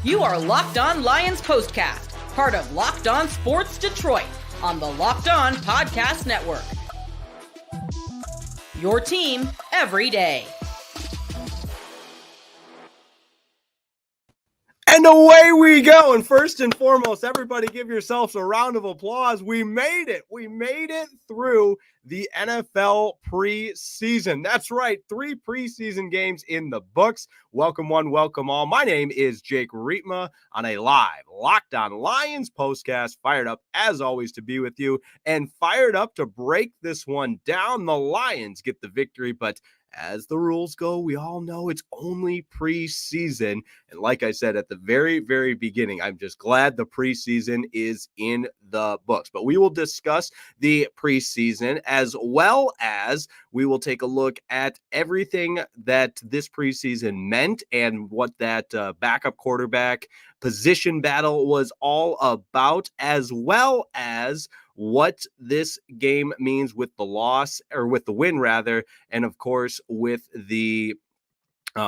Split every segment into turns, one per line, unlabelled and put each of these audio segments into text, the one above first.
You are Locked On Lions Postcast, part of Locked On Sports Detroit on the Locked On Podcast Network. Your team every day.
And away we go. And first and foremost, everybody give yourselves a round of applause. We made it. We made it through the NFL preseason. That's right. 3 preseason games in the books. Welcome one, welcome all. My name is Jake Rietma on a live Locked On Lions postcast. Fired up as always to be with you and fired up to break this one down. The Lions get the victory, but as the rules go, we all know it's only preseason. And like I said at the very, very beginning, I'm just glad the preseason is in the books. But we will discuss the preseason as well as we will take a look at everything that this preseason meant and what that backup quarterback position battle was all about, as well as what this game means with the loss, or with the win rather, and of course with the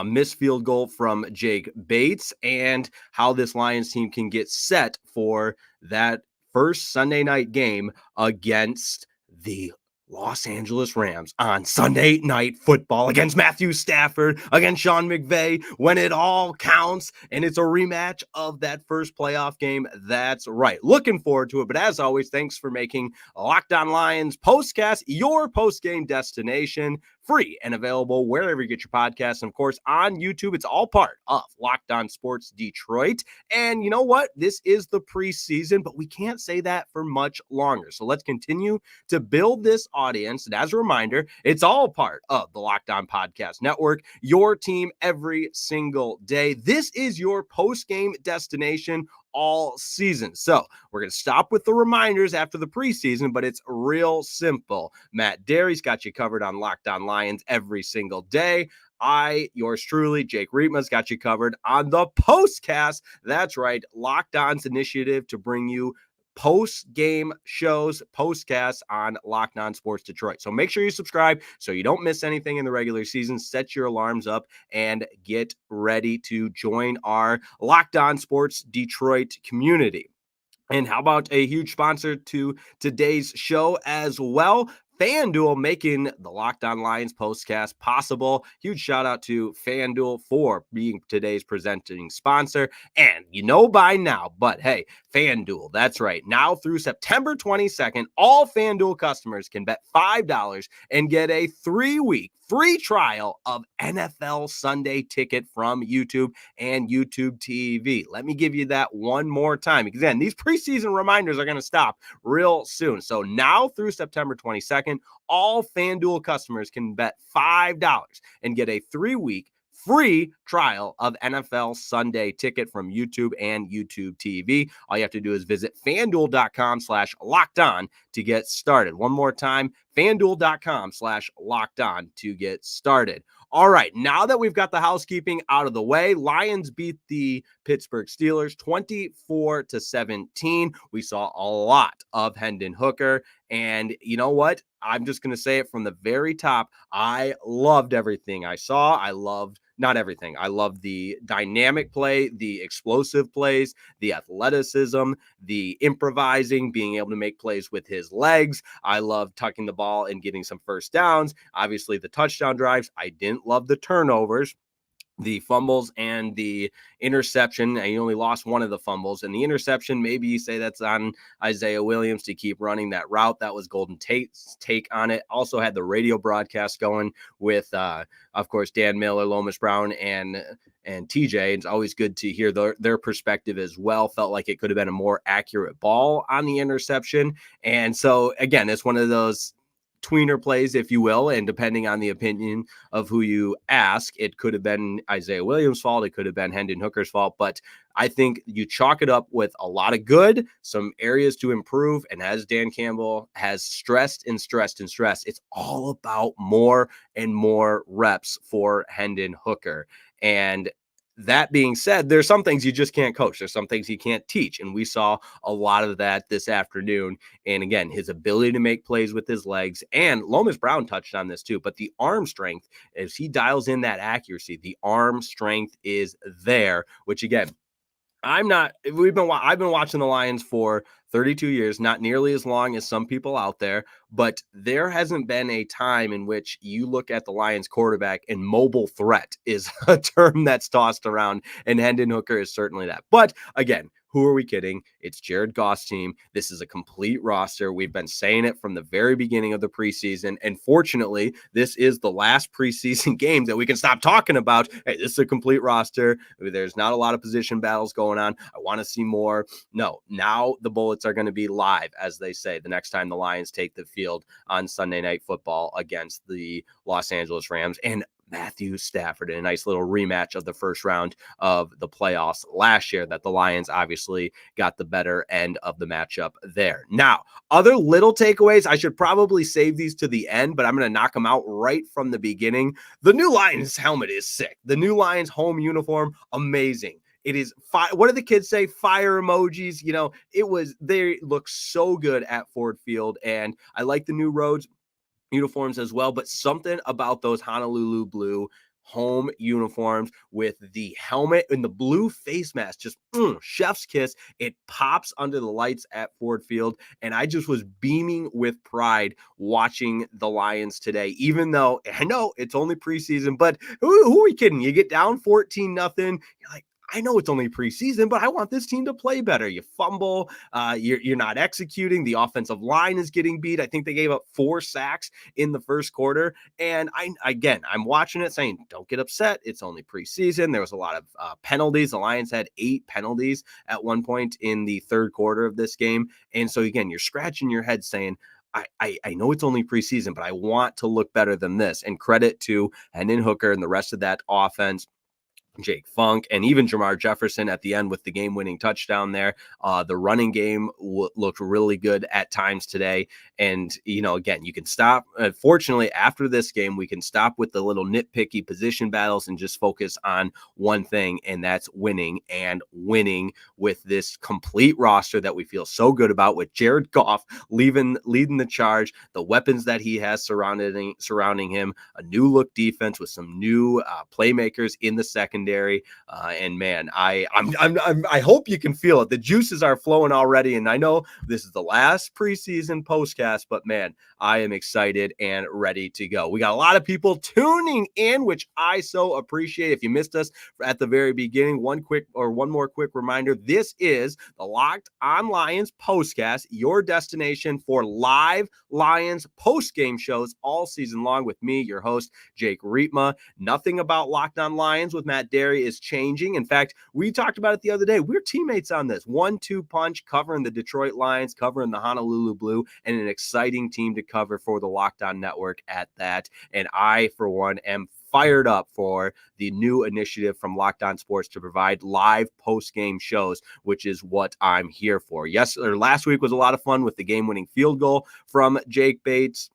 missed field goal from Jake Bates, and how this Lions team can get set for that first Sunday night game against the Los Angeles Rams on Sunday Night Football against Matthew Stafford, against Sean McVay, when it all counts, and it's a rematch of that first playoff game. That's right. Looking forward to it, but as always, thanks for making Locked On Lions postcast your post-game destination, free and available wherever you get your podcasts. And of course, on YouTube, it's all part of Locked On Sports Detroit. And you know what? This is the preseason, but we can't say that for much longer. So let's continue to build this audience. And as a reminder, it's all part of the Locked On Podcast Network, your team every single day. This is your post-game destination all season. So we're going to stop with the reminders after the preseason, but it's real simple. Matt Derry's got you covered on Locked On Lions every single day. I, yours truly, Jake Rietma's got you covered on the postcast. That's right. Locked On's initiative to bring you post-game shows, postcasts on Locked On Sports Detroit. So make sure you subscribe so you don't miss anything in the regular season. Set your alarms up and get ready to join our Locked On Sports Detroit community. And how about a huge sponsor to today's show as well? FanDuel, making the Locked On Lions postcast possible. Huge shout out to FanDuel for being today's presenting sponsor. And you know by now, but hey, FanDuel, that's right. Now through September 22nd, all FanDuel customers can bet $5 and get a 3-week free trial of NFL Sunday Ticket from YouTube and YouTube TV. Let me give you that one more time, because again, these preseason reminders are going to stop real soon. So now through September 22nd, all FanDuel customers can bet $5 and get a 3-week free trial of NFL Sunday Ticket from YouTube and YouTube TV. All you have to do is visit FanDuel.com/LockedOn to get started. One more time, FanDuel.com/LockedOn to get started. All right, now that we've got the housekeeping out of the way, Lions beat the Pittsburgh Steelers 24-17. We saw a lot of Hendon Hooker, and you know what? I'm just going to say it from the very top. I loved everything I saw. Not everything. I love the dynamic play, the explosive plays, the athleticism, the improvising, being able to make plays with his legs. I love tucking the ball and getting some first downs. Obviously, the touchdown drives. I didn't love the turnovers, the fumbles, and the interception. He only lost one of the fumbles, and the interception, maybe you say that's on Isaiah Williams to keep running that route. That was Golden Tate's take on it. Also had the radio broadcast going with, of course, Dan Miller, Lomas Brown, and TJ. It's always good to hear their perspective as well. Felt like it could have been a more accurate ball on the interception. And so, again, it's one of those tweener plays, if you will, and depending on the opinion of who you ask, it could have been Isaiah Williams' fault, it could have been Hendon Hooker's fault, but I think you chalk it up with a lot of good, some areas to improve, and as Dan Campbell has stressed, it's all about more and more reps for Hendon Hooker. And that being said, there's some things you just can't coach. There's some things you can't teach. And we saw a lot of that this afternoon. And again, his ability to make plays with his legs, and Lomas Brown touched on this too, but the arm strength, as he dials in that accuracy, the arm strength is there, which again, I've been watching the Lions for 32 years, not nearly as long as some people out there, but there hasn't been a time in which you look at the Lions quarterback and mobile threat is a term that's tossed around, and Hendon Hooker is certainly that. But again, who are we kidding? It's Jared Goff's team. This is a complete roster. We've been saying it from the very beginning of the preseason. And fortunately, this is the last preseason game that we can stop talking about. Hey, this is a complete roster. There's not a lot of position battles going on. I want to see more. No, now the bullets are going to be live, as they say, the next time the Lions take the field on Sunday Night Football against the Los Angeles Rams. And Matthew Stafford in a nice little rematch of the first round of the playoffs last year that the Lions obviously got the better end of the matchup there. Now, other little takeaways, I should probably save these to the end, but I'm going to knock them out right from the beginning. The new Lions helmet is sick. The new Lions home uniform, amazing. It is what do the kids say? Fire emojis. You know, they look so good at Ford Field, and I like the new roads uniforms as well, but something about those Honolulu blue home uniforms with the helmet and the blue face mask, just chef's kiss. It pops under the lights at Ford Field, and I just was beaming with pride watching the Lions today, even though I know it's only preseason, but who are we kidding? You get down 14-0, you're like, I know it's only preseason, but I want this team to play better. You fumble, you're not executing. The offensive line is getting beat. I think they gave up 4 sacks in the first quarter. And I'm watching it saying, don't get upset. It's only preseason. There was a lot of penalties. The Lions had 8 penalties at one point in the third quarter of this game. And so again, you're scratching your head saying, I know it's only preseason, but I want to look better than this. And credit to Hendon Hooker and the rest of that offense, Jake Funk, and even Jamar Jefferson at the end with the game-winning touchdown there. The running game looked really good at times today. And, you know, again, you can stop. Fortunately, after this game, we can stop with the little nitpicky position battles and just focus on one thing, and that's winning, and winning with this complete roster that we feel so good about, with Jared Goff leading the charge, the weapons that he has surrounding him, a new look defense with some new playmakers in the secondary. And man, I hope you can feel it. The juices are flowing already, and I know this is the last preseason postcast, but man, I am excited and ready to go. We got a lot of people tuning in, which I so appreciate. If you missed us at the very beginning, one more quick reminder: this is the Locked On Lions postcast, your destination for live Lions postgame shows all season long with me, your host, Jake Riepma. Nothing about Locked On Lions with Matt Derry is changing. In fact, we talked about it the other day. We're teammates on this 1-2 punch, covering the Detroit Lions, covering the Honolulu Blue, and an exciting team to cover for the Locked On Network at that. And I, for one, am fired up for the new initiative from Locked On Sports to provide live post-game shows, which is what I'm here for. Last week was a lot of fun with the game-winning field goal from Jake Bates.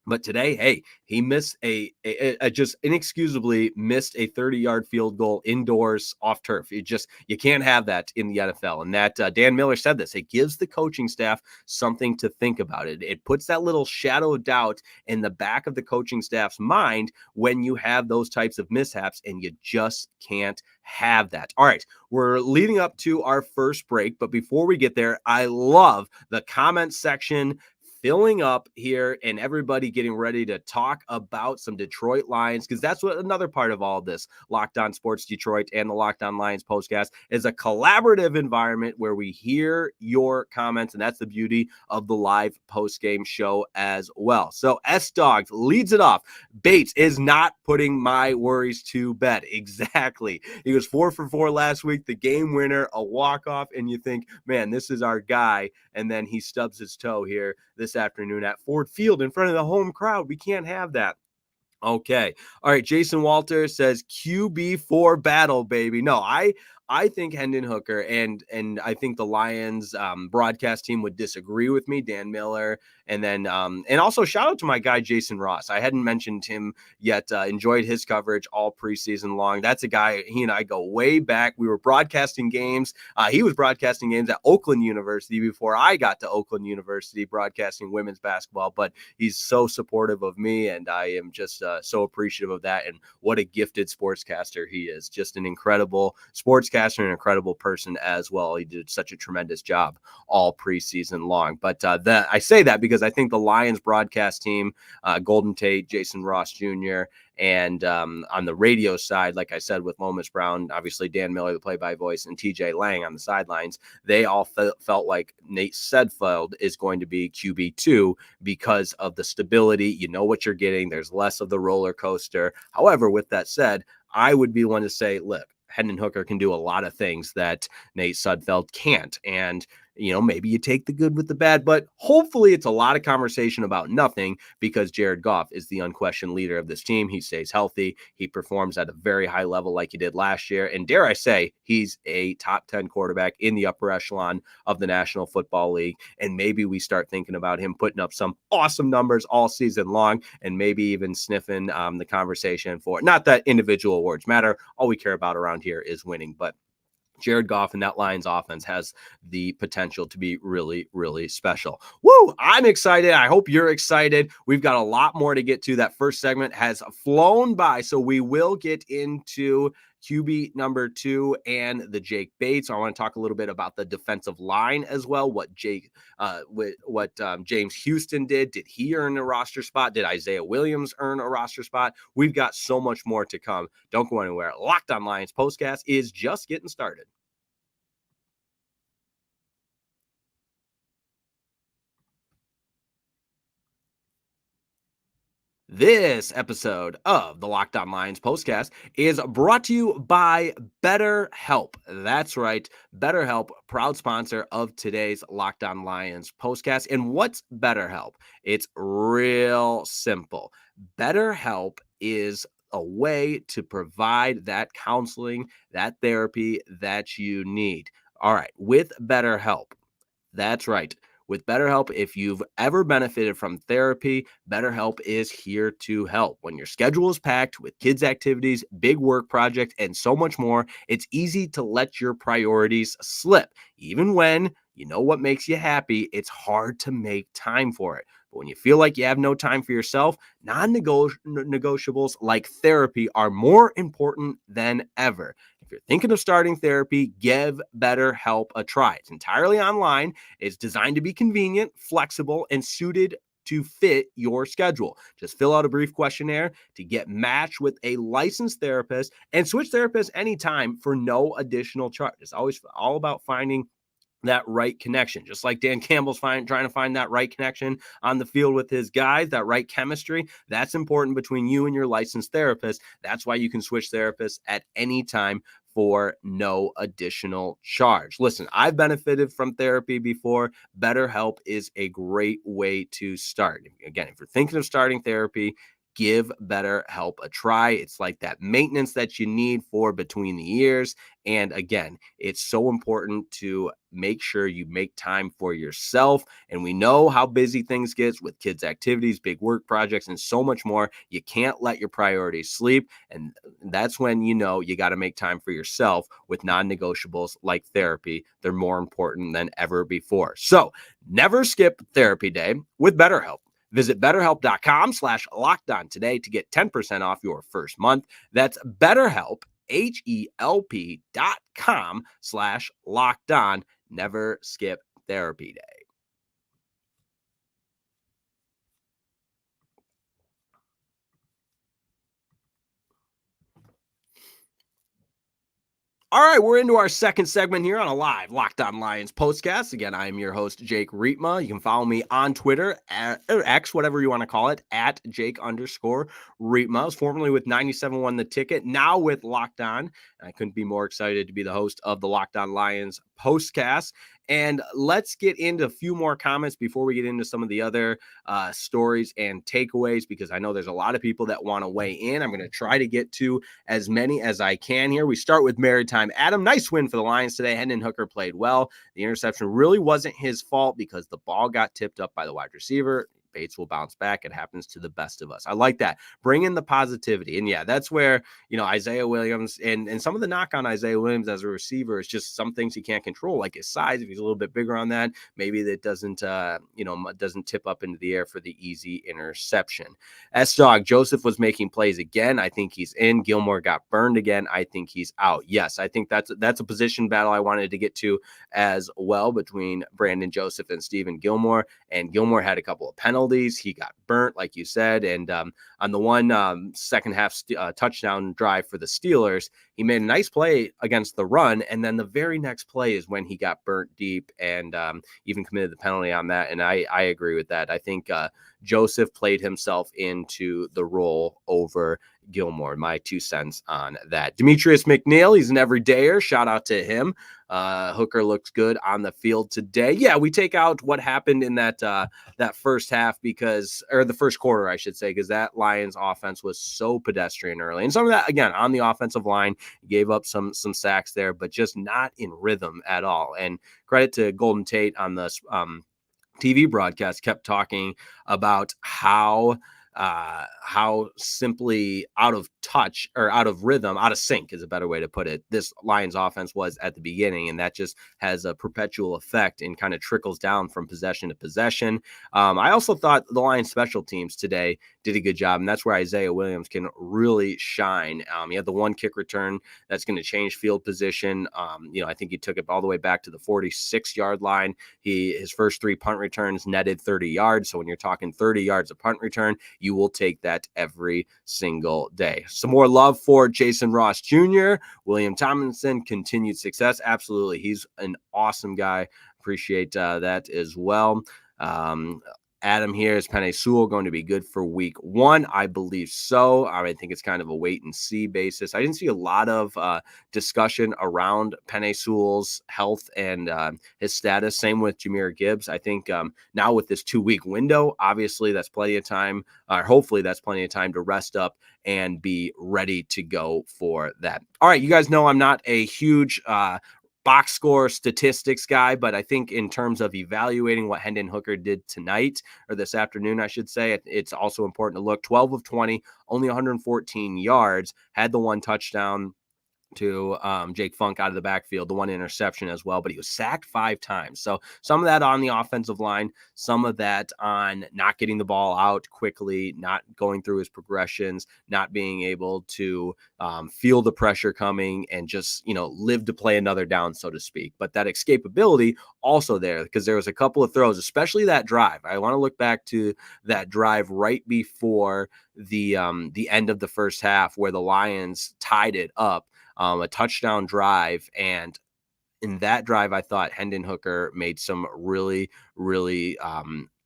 But today, hey, he missed just inexcusably missed a 30-yard field goal indoors off turf. You can't have that in the NFL. And that Dan Miller said this. It gives the coaching staff something to think about. It puts that little shadow of doubt in the back of the coaching staff's mind when you have those types of mishaps, and you just can't have that. All right, we're leading up to our first break, but before we get there, I love the comment section filling up here and everybody getting ready to talk about some Detroit Lions, because that's what another part of all this Locked On Sports Detroit and the Locked On Lions postcast is, a collaborative environment where we hear your comments, and that's the beauty of the live postgame show as well. So S-Dogs leads it off. Bates is not putting my worries to bed. Exactly. He was 4 for 4 last week, the game winner, a walk-off, and you think, man, this is our guy, and then he stubs his toe here this afternoon at Ford Field in front of the home crowd. We can't have that. Okay. All right. Jason Walter says QB4 battle, baby. No, I think Hendon Hooker and I think the Lions broadcast team would disagree with me. Dan Miller And then, and also shout out to my guy, Jason Ross. I hadn't mentioned him yet. Enjoyed his coverage all preseason long. That's a guy, he and I go way back. We were broadcasting games. He was broadcasting games at Oakland University before I got to Oakland University broadcasting women's basketball, but he's so supportive of me, and I am just so appreciative of that. And what a gifted sportscaster he is. Just an incredible sportscaster and an incredible person as well. He did such a tremendous job all preseason long. But I say that because I think the Lions broadcast team, Golden Tate, Jason Ross Jr., and on the radio side, like I said, with Lomas Brown, obviously Dan Miller, the play-by voice, and TJ Lang on the sidelines, they all felt like Nate Sudfeld is going to be QB2 because of the stability. You know what you're getting. There's less of the roller coaster. However, with that said, I would be one to say, look, Hendon Hooker can do a lot of things that Nate Sudfeld can't. And maybe you take the good with the bad, but hopefully it's a lot of conversation about nothing because Jared Goff is the unquestioned leader of this team. He stays healthy. He performs at a very high level like he did last year. And dare I say, he's a top 10 quarterback in the upper echelon of the National Football League. And maybe we start thinking about him putting up some awesome numbers all season long and maybe even sniffing the conversation for, not that individual awards matter. All we care about around here is winning. But Jared Goff and that Lions offense has the potential to be really, really special. Woo! I'm excited. I hope you're excited. We've got a lot more to get to. That first segment has flown by, so we will get into QB number 2 and the Jake Bates. I want to talk a little bit about the defensive line as well. What James Houston did. Did he earn a roster spot? Did Isaiah Williams earn a roster spot? We've got so much more to come. Don't go anywhere. Locked On Lions Postcast is just getting started. This episode of the Locked On Lions Postcast is brought to you by BetterHelp. That's right, BetterHelp, proud sponsor of today's Locked On Lions Postcast. And what's BetterHelp? It's real simple. BetterHelp is a way to provide that counseling, that therapy that you need. All right, with BetterHelp, that's right. With BetterHelp, if you've ever benefited from therapy, BetterHelp is here to help. When your schedule is packed with kids' activities, big work projects, and so much more, it's easy to let your priorities slip. Even when you know what makes you happy, it's hard to make time for it. But when you feel like you have no time for yourself, non-negotiables like therapy are more important than ever. If you're thinking of starting therapy, give BetterHelp a try. It's entirely online. It's designed to be convenient, flexible, and suited to fit your schedule. Just fill out a brief questionnaire to get matched with a licensed therapist and switch therapists anytime for no additional charge. It's always all about finding that right connection, just like Dan Campbell's trying to find that right connection on the field with his guys, that right chemistry. That's important between you and your licensed therapist. That's why you can switch therapists at any time for no additional charge. Listen, I've benefited from therapy before. BetterHelp is a great way to start. Again, if you're thinking of starting therapy, give BetterHelp a try. It's like that maintenance that you need for between the ears. And again, it's so important to make sure you make time for yourself. And we know how busy things get with kids' activities, big work projects, and so much more. You can't let your priorities sleep. And that's when you know you got to make time for yourself with non-negotiables like therapy. They're more important than ever before. So never skip therapy day with BetterHelp. Visit BetterHelp.com/lockedon today to get 10% off your first month. That's BetterHelp, HELP.com/lockedon. Never skip therapy day. All right, we're into our second segment here on a live Locked On Lions Postcast. Again, I am your host, Jake Rietma. You can follow me on Twitter, or X, whatever you want to call it, at Jake_Rietma. I was formerly with 97.1 The Ticket, now with Locked On. I couldn't be more excited to be the host of the Locked On Lions Postcast. And let's get into a few more comments before we get into some of the other stories and takeaways, because I know there's a lot of people that want to weigh in. I'm going to try to get to as many as I can here. We start with Maritime Adam. Nice win for the Lions today. Hendon Hooker played well. The interception really wasn't his fault because the ball got tipped up by the wide receiver. Bates will bounce back. It happens to the best of us. I like that. Bring in the positivity. And yeah, that's where, Isaiah Williams and some of the knock on Isaiah Williams as a receiver is just some things he can't control, like his size. If he's a little bit bigger on that, maybe that doesn't tip up into the air for the easy interception. S-Dog, Joseph was making plays again. I think he's in. Gilmore got burned again. I think he's out. Yes, I think that's a position battle I wanted to get to as well between Brandon Joseph and Stephen Gilmore. And Gilmore had a couple of penalties. He got burnt, like you said. And on the one second half touchdown drive for the Steelers, he made a nice play against the run. And then the very next play is when he got burnt deep and even committed the penalty on that. And I agree with that. I think Joseph played himself into the role over Gilmore. My 2 cents on that. Demetrius McNeil, he's an everydayer. Shout out to him. Hooker looks good on the field today. Yeah, we take out what happened in that first half or the first quarter, I should say, because that Lions offense was so pedestrian early. And some of that, again, on the offensive line, gave up some sacks there, but just not in rhythm at all. And credit to Golden Tate on the TV broadcast, kept talking about how simply out of touch or out of rhythm, out of sync is a better way to put it, this Lions offense was at the beginning. And that just has a perpetual effect and kind of trickles down from possession to possession. I also thought the Lions special teams today did a good job. And that's where Isaiah Williams can really shine. He had the one kick return that's going to change field position. I think he took it all the way back to the 46-yard line. His first 3 punt returns netted 30 yards. So when you're talking 30 yards of punt return, you will take that every single day. Some more love for Jason Ross Jr., William Tomlinson, continued success. Absolutely. He's an awesome guy. Appreciate that as well. Adam here, is Penei Sewell going to be good for week 1? I believe so. I think it's kind of a wait and see basis. I didn't see a lot of discussion around Penei Sewell's health and his status. Same with Jahmyr Gibbs. I think now with this 2-week window, obviously that's plenty of time, or hopefully that's plenty of time to rest up and be ready to go for that. All right, you guys know I'm not a huge box score statistics guy, but I think in terms of evaluating what Hendon Hooker did tonight, or this afternoon, I should say, it's also important to look. 12 of 20, only 114 yards, had the 1 touchdown to Jake Funk out of the backfield, the 1 interception as well, but he was sacked 5 times. So some of that on the offensive line, some of that on not getting the ball out quickly, not going through his progressions, not being able to feel the pressure coming and just, live to play another down, so to speak. But that escapability also there, because there was a couple of throws, especially that drive. I want to look back to that drive right before the end of the first half where the Lions tied it up. A touchdown drive. And in that drive, I thought Hendon Hooker made some really, really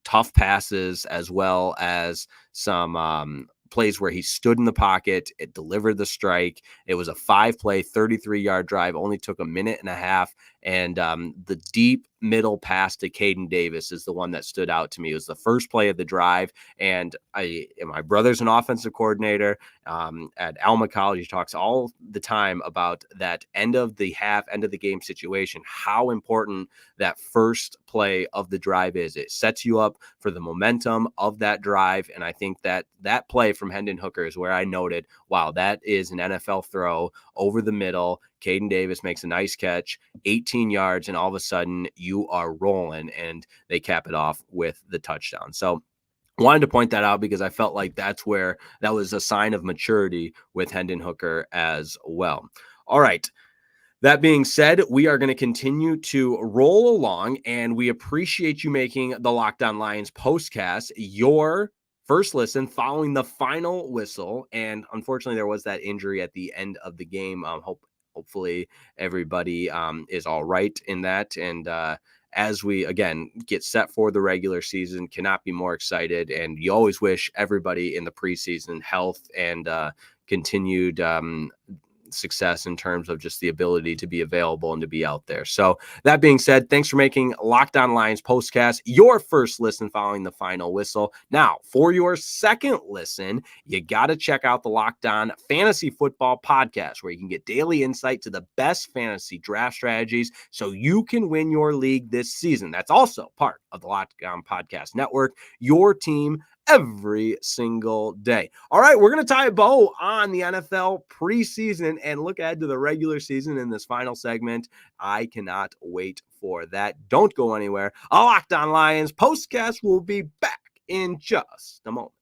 tough passes, as well as some plays where he stood in the pocket. It delivered the strike. It was a 5-play, 33-yard drive, only took a minute and a half. And the deep middle pass to Caden Davis is the one that stood out to me. It was the first play of the drive. And my brother's an offensive coordinator at Alma College. He talks all the time about that end of the half, end of the game situation, how important that first play of the drive is. It sets you up for the momentum of that drive. And I think that play from Hendon Hooker is where I noted, wow, that is an NFL throw over the middle. Caden Davis makes a nice catch, 18 yards, and all of a sudden you are rolling, and they cap it off with the touchdown. So wanted to point that out because I felt like that was a sign of maturity with Hendon Hooker as well. All right. That being said, we are going to continue to roll along, and we appreciate you making the Locked On Lions postcast your first listen following the final whistle. And unfortunately, there was that injury at the end of the game. Hopefully everybody is all right in that. And as we, again, get set for the regular season, cannot be more excited. And you always wish everybody in the preseason health and continued success in terms of just the ability to be available and to be out there. So that being said, thanks for making Locked On Lions Postcast your first listen following the final whistle. Now, for your second listen, you got to check out the Locked On Fantasy Football Podcast, where you can get daily insight to the best fantasy draft strategies so you can win your league this season. That's also part of the Locked On Podcast Network, your team every single day. All right, we're going to tie a bow on the NFL preseason and look ahead to the regular season in this final segment. I cannot wait for that. Don't go anywhere. A Locked On Lions postcast will be back in just a moment.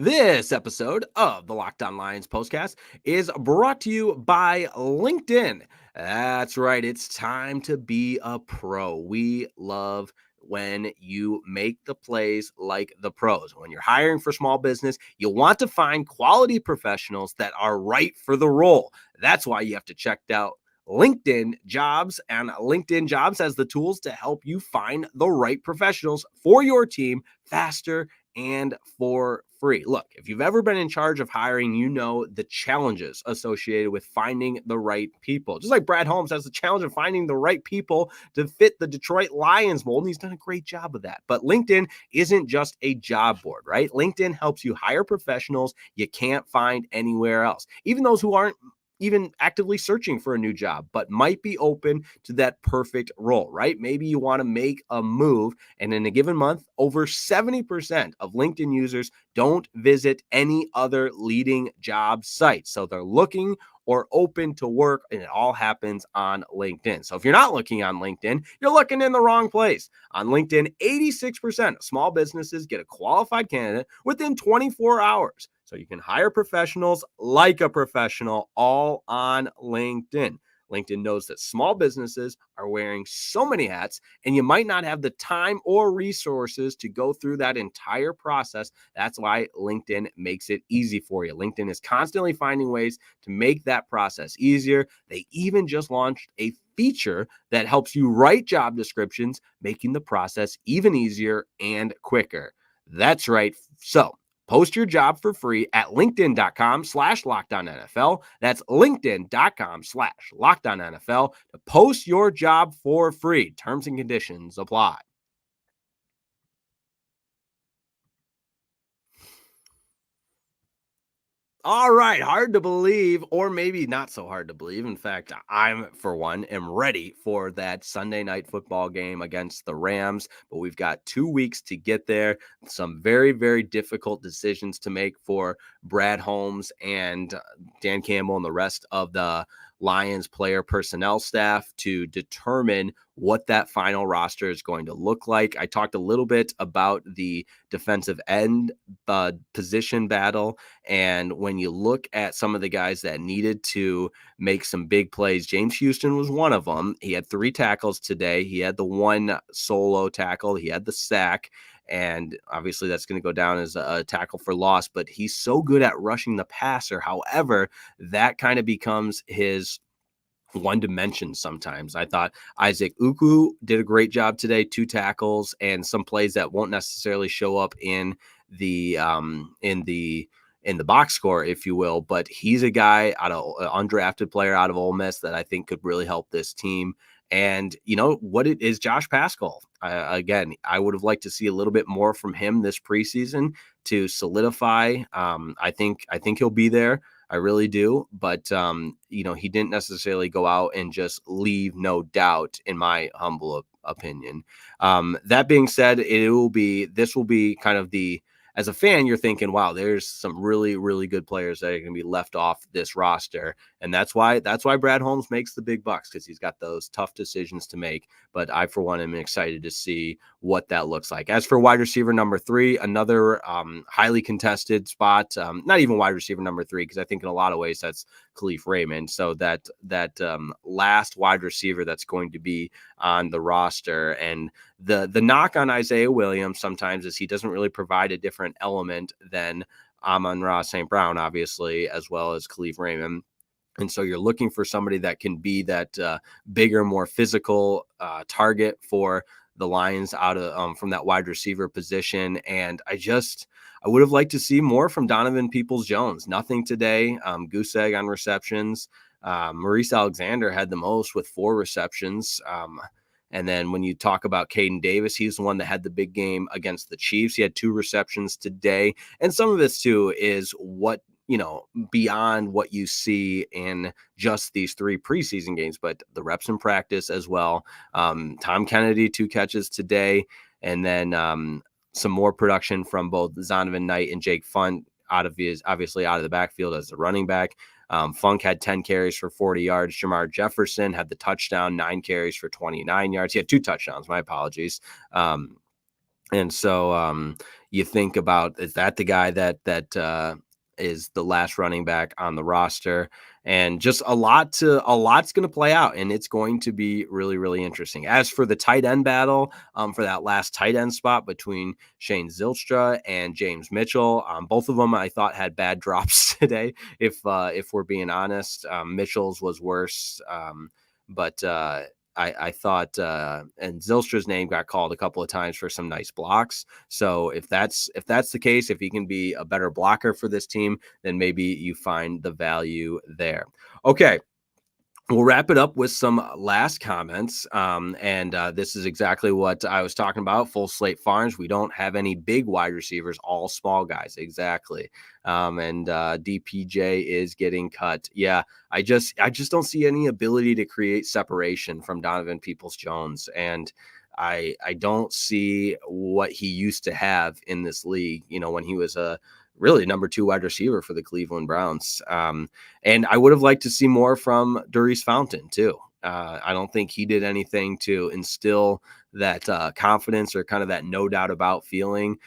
This episode of the Locked On Lions postcast is brought to you by LinkedIn. That's right. It's time to be a pro. We love when you make the plays like the pros. When you're hiring for small business, you want to find quality professionals that are right for the role. That's why you have to check out LinkedIn Jobs, and LinkedIn Jobs has the tools to help you find the right professionals for your team faster and for free. Look, if you've ever been in charge of hiring, you know the challenges associated with finding the right people. Just like Brad Holmes has the challenge of finding the right people to fit the Detroit Lions mold, and he's done a great job of that. But LinkedIn isn't just a job board, right? LinkedIn helps you hire professionals you can't find anywhere else, even those who aren't even actively searching for a new job, but might be open to that perfect role, right? Maybe you want to make a move, and in a given month, over 70% of LinkedIn users don't visit any other leading job sites. So they're looking or open to work, and it all happens on LinkedIn. So if you're not looking on LinkedIn, you're looking in the wrong place. On LinkedIn, 86% of small businesses get a qualified candidate within 24 hours. So you can hire professionals like a professional all on LinkedIn. LinkedIn knows that small businesses are wearing so many hats, and you might not have the time or resources to go through that entire process. That's why LinkedIn makes it easy for you. LinkedIn is constantly finding ways to make that process easier. They even just launched a feature that helps you write job descriptions, making the process even easier and quicker. That's right. So post your job for free at linkedin.com/LockedOnNFL. That's linkedin.com/LockedOnNFL to post your job for free. Terms and conditions apply. All right, hard to believe, or maybe not so hard to believe. In fact, I'm, for one, am ready for that Sunday night football game against the Rams, but we've got 2 weeks to get there. Some very, very difficult decisions to make for Brad Holmes and Dan Campbell and the rest of the Lions player personnel staff to determine what that final roster is going to look like. I talked a little bit about the defensive end position battle. And when you look at some of the guys that needed to make some big plays, James Houston was one of them. He had 3 tackles today. He had the 1 solo tackle. He had the sack. And obviously that's going to go down as a tackle for loss, but he's so good at rushing the passer. However, that kind of becomes his one dimension sometimes. I thought Isaac Uku did a great job today, 2 tackles and some plays that won't necessarily show up in the box score, if you will, but he's a guy out of undrafted player out of Ole Miss that I think could really help this team. And you know what it is, Josh Paschal. Again, I would have liked to see a little bit more from him this preseason to solidify. I think he'll be there. I really do. But, you know, he didn't necessarily go out and just leave no doubt, in my humble opinion. That being said, this will be kind of as a fan, you're thinking, wow, there's some really, really good players that are going to be left off this roster. And that's why Brad Holmes makes the big bucks, because he's got those tough decisions to make. But I, for one, am excited to see what that looks like. As for wide receiver number 3, another highly contested spot, not even wide receiver number 3, because I think in a lot of ways that's Khalif Raymond. So that last wide receiver that's going to be on the roster. And the knock on Isaiah Williams sometimes is he doesn't really provide a different element than Amon-Ra St. Brown, obviously, as well as Khalif Raymond. And so you're looking for somebody that can be that bigger, more physical target for the Lions out of from that wide receiver position. And I would have liked to see more from Donovan Peoples-Jones. Nothing today. Goose egg on receptions. Maurice Alexander had the most with 4 receptions. And then when you talk about Caden Davis, he's the one that had the big game against the Chiefs. He had 2 receptions today. And some of this too is what, beyond what you see in just these 3 preseason games, but the reps in practice as well. Tom Kennedy, 2 catches today. And then some more production from both Zonovan Knight and Jake Funk obviously out of the backfield as the running back. Funk had 10 carries for 40 yards. Jamar Jefferson had the touchdown, 9 carries for 29 yards. He had 2 touchdowns. My apologies. And so you think about, is that the guy that is the last running back on the roster? And just a lot's going to play out, and it's going to be really, really interesting. As for the tight end battle, for that last tight end spot between Shane Zylstra and James Mitchell, both of them I thought had bad drops today. If we're being honest, Mitchell's was worse, but I thought, and Zylstra's name got called a couple of times for some nice blocks. So if that's the case, if he can be a better blocker for this team, then maybe you find the value there. Okay. We'll wrap it up with some last comments. And this is exactly what I was talking about. Full slate farms. We don't have any big wide receivers, all small guys. Exactly. And DPJ is getting cut. Yeah. I just don't see any ability to create separation from Donovan Peoples-Jones. And I don't see what he used to have in this league, when he was a really number 2 wide receiver for the Cleveland Browns. And I would have liked to see more from Darius Fountain too. I don't think he did anything to instill that confidence or kind of that no doubt about feeling.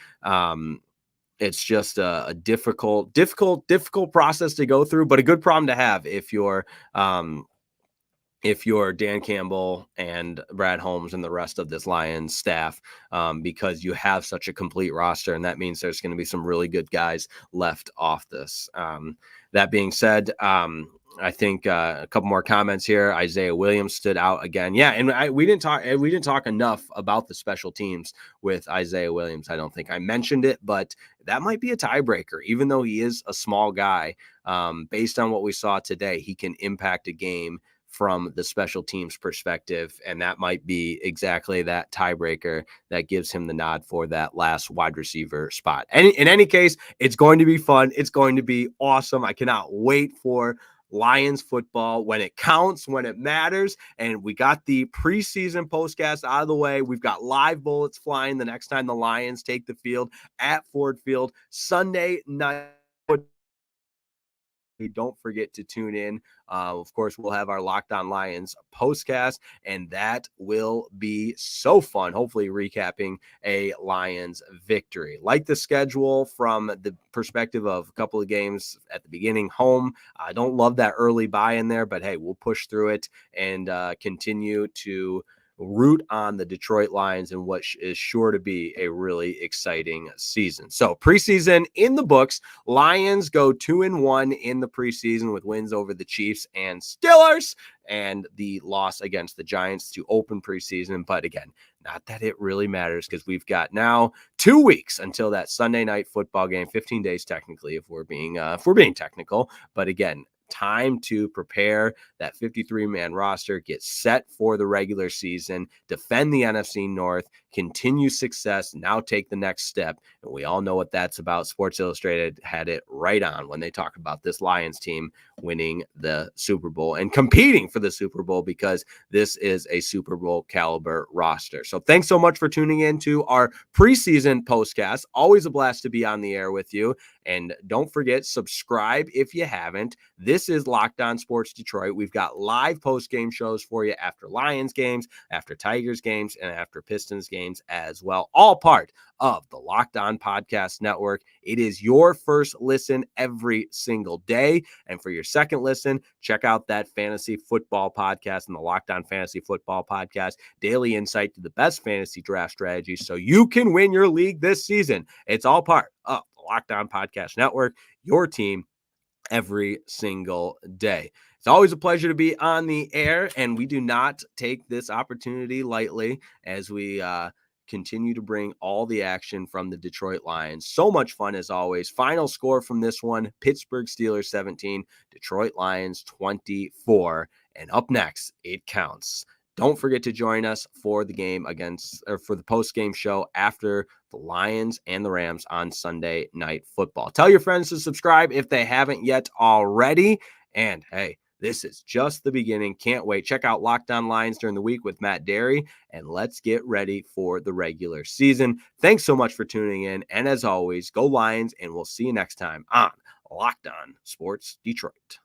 It's just a difficult process to go through, but a good problem to have if you're Dan Campbell and Brad Holmes and the rest of this Lions staff, because you have such a complete roster, and that means there's going to be some really good guys left off this. That being said, I think a couple more comments here. Isaiah Williams stood out again. Yeah, and we didn't talk enough about the special teams with Isaiah Williams. I don't think I mentioned it, but that might be a tiebreaker. Even though he is a small guy, based on what we saw today, he can impact a game from the special teams perspective, and that might be exactly that tiebreaker that gives him the nod for that last wide receiver spot. And in any case, it's going to be fun. It's going to be awesome. I cannot wait for Lions football when it counts, when it matters. And we got the preseason postcast out of the way. We've got live bullets flying the next time the Lions take the field at Ford Field Sunday night. Don't forget to tune in. Of course, we'll have our Locked On Lions postcast, and that will be so fun. Hopefully recapping a Lions victory. Like the schedule from the perspective of a couple of games at the beginning home. I don't love that early bye in there, but hey, we'll push through it and continue to root on the Detroit Lions in what is sure to be a really exciting season. So preseason in the books. Lions go 2-1 in the preseason with wins over the Chiefs and Steelers and the loss against the Giants to open preseason. But again, not that it really matters, because we've got now 2 weeks until that Sunday night football game, 15 days technically if we're being technical. But again, time to prepare that 53-man roster, get set for the regular season, defend the NFC North, continue success, now take the next step. And we all know what that's about. Sports Illustrated had it right on when they talk about this Lions team winning the Super Bowl and competing for the Super Bowl, because this is a Super Bowl caliber roster. So thanks so much for tuning in to our preseason postcast. Always a blast to be on the air with you. And don't forget, subscribe if you haven't. This is Locked On Sports Detroit. We've got live post-game shows for you after Lions games, after Tigers games, and after Pistons games as well. All part of the Locked On Podcast Network. It is your first listen every single day. And for your second listen, check out that fantasy football podcast and the Locked On Fantasy Football Podcast. Daily insight to the best fantasy draft strategies so you can win your league this season. It's all part of the Locked On Podcast Network, your team every single day. It's always a pleasure to be on the air, and we do not take this opportunity lightly as we continue to bring all the action from the Detroit Lions. So much fun as always. Final score from this one, Pittsburgh Steelers 17, Detroit Lions 24. And up next, it counts. Don't forget to join us for the game for the post-game show after the Lions and the Rams on Sunday Night Football. Tell your friends to subscribe if they haven't yet already. And hey, this is just the beginning. Can't wait. Check out Locked On Lions during the week with Matt Derry, and let's get ready for the regular season. Thanks so much for tuning in. And as always, go Lions, and we'll see you next time on Locked On Sports Detroit.